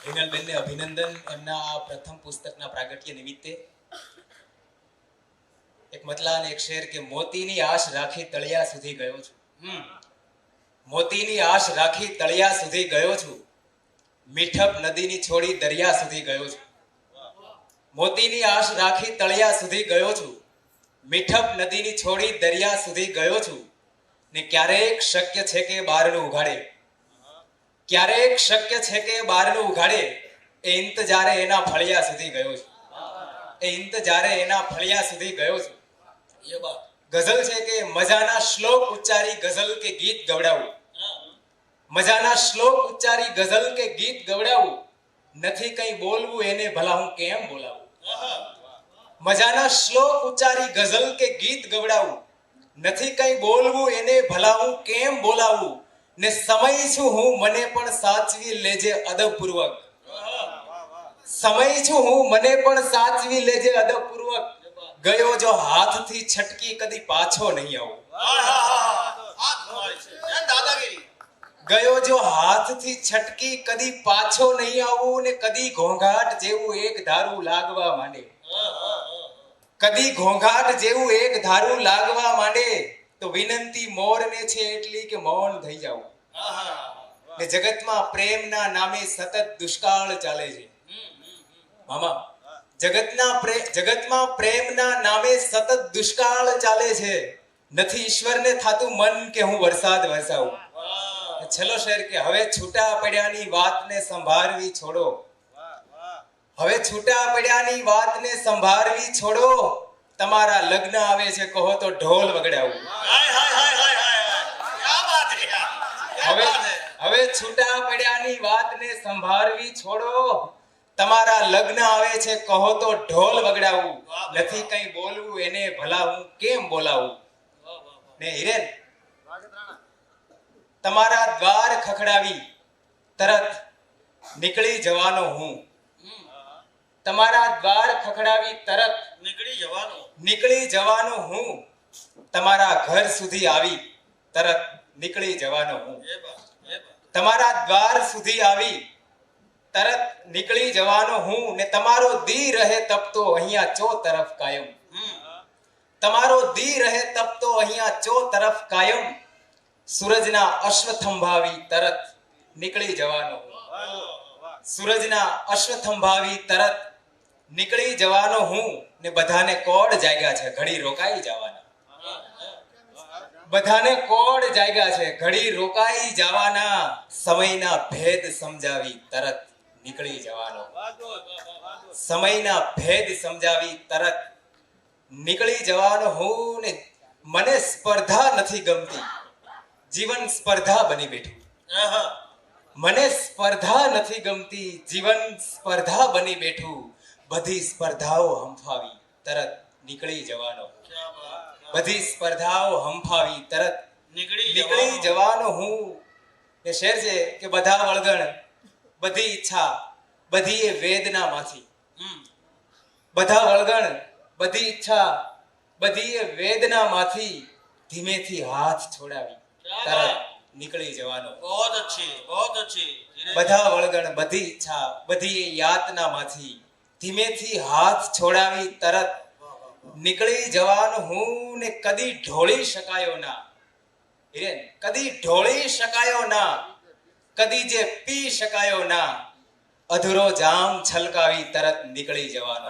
હિનલબેનને અભિનંદન એમના આ પ્રથમ પુસ્તકના પ્રાગટ્ય નિમિત્તે. એક મતલા અને એક શેર કે મોતીની આશ રાખી તળિયા સુધી ગયો છું. મોતીની આશ રાખી તળિયા સુધી ગયો છું. મીઠપ નદીની છોડી દરિયા સુધી ગયો છું. મોતીની આશ રાખી તળિયા સુધી ગયો છું. મીઠપ નદીની છોડી દરિયા સુધી ગયો છું. ને ક્યારેક શક્ય છે કે બારણું ઉઘાડે, ક્યારેક શક્ય છે કે બારણું ઉઘાડે, એ ઇંતજારે એના ફળિયા સુધી ગયો છું. એ ઇંતજારે એના ફળિયા સુધી ગયો છું. એ વાત ગઝલ છે કે મજાના શ્લોક ઉચ્ચારી ગઝલ કે ગીત ગવડાવું. મજાના શ્લોક ઉચ્ચારી ગઝલ કે ગીત ગવડાવું. નથી કંઈ બોલવું એને ભલા હું કેમ બોલાવું. મજાના શ્લોક ઉચ્ચારી ગઝલ કે ગીત ગવડાવું. નથી કંઈ બોલવું એને ભલા હું કેમ બોલાવું. ને સમય છું હું મને પણ સાચવી લેજે અદબપૂર્વક. સમય છું હું મને પણ સાચવી લેજે અદબપૂર્વક. ગયો જો હાથથી છટકી કદી પાછો નહીં આવું. ગયો જો હાથથી છટકી કદી પાછો નહીં આવું. ને કદી ઘોંઘાટ જેવું એક ધારું લાગવા માંડે, કદી ઘોંઘાટ જેવું એક ધારું લાગવા માંડે, તો વિનંતી મોરને છે એટલી કે મૌન થઈ જાવ. ને જગતમાં પ્રેમના નામે સતત દુષ્કાળ ચાલે છે. મામા, જગતમાં પ્રેમના નામે સતત દુષ્કાળ ચાલે છે. નથી ઈશ્વરને થાતું મન કે હું વરસાદ વરસાવું. છેલ્લો શેર કે હવે છૂટા પડ્યાની વાતને સંભાળવી છોડો. હવે છૂટા પડ્યાની વાતને સંભાળવી છોડો. તમારા લગ્ન આવે છે કહો તો ઢોલ વગડાવું. હવે છૂટા પડ્યાની વાતને સંભાળવી છોડો. તમારા લગ્ન આવે છે કહો તો ઢોલ વગડાવું. નથી કંઈ બોલવું એને ભલા હું કેમ બોલાવું. ને હિરેન, તમારા દ્વાર ખખડાવી તરત નીકળી જવાનો હું. તમારા દ્વાર ખખડાવી તરત નીકળી જવાનો હું. તમારા ઘર સુધી આવી તરત નીકળી જવાનો હું. તમારા દ્વાર સુધી આવી તરત નીકળી જવાનો હું. ને તમારો દી રહે તપતો અહીંયા ચો તરફ કાયમ. તમારો દી રહે તપતો અહીંયા ચો તરફ કાયમ. સૂરજના અશ્વથંભાવી તરત નીકળી જવાનો હું. સૂરજના અશ્વથંભાવી તરત નીકળી જવાનો હું. ને બધાને કોડ જાગ્યા છે ઘડી રોકાઈ જવાના. બધાને કોડ જાગ્યા છે ઘડી રોકાઈ જવાના. સમયના ભેદ સમજાવી તરત નીકળી જવાનો. સમયના ભેદ સમજાવી તરત નીકળી જવાનો હું. ને મને સ્પર્ધા નથી ગમતી, જીવન સ્પર્ધા બની બેઠું. મને સ્પર્ધા નથી ગમતી, જીવન સ્પર્ધા બની બેઠું. બધી સ્પર્ધાઓ હંફાવી તરત નીકળી જવાનો. બધી સ્પર્ધાઓ હંફાવી તરત નીકળી જવાનો હું. એ શેર છે કે બધા વળગણ બધી ઈચ્છા બધી એ વેદનામાંથી. બધા વળગણ બધી ઈચ્છા બધી એ વેદનામાંથી ધીમેથી હાથ છોડાવી તરત નીકળી જવાનો. બધા વળગણ બધી ઈચ્છા બધી એ યાતનામાંથી ધીમેથી હાથ છોડાવી તરત નીકળી જવાનો હું. ને કદી ઢોળી શકાયો ના હિરેન, કદી ઢોળી શકાયો ના, કદી જે પી શકાયો ના, અધૂરો જામ છલકાવી તરત નીકળી જવાનો.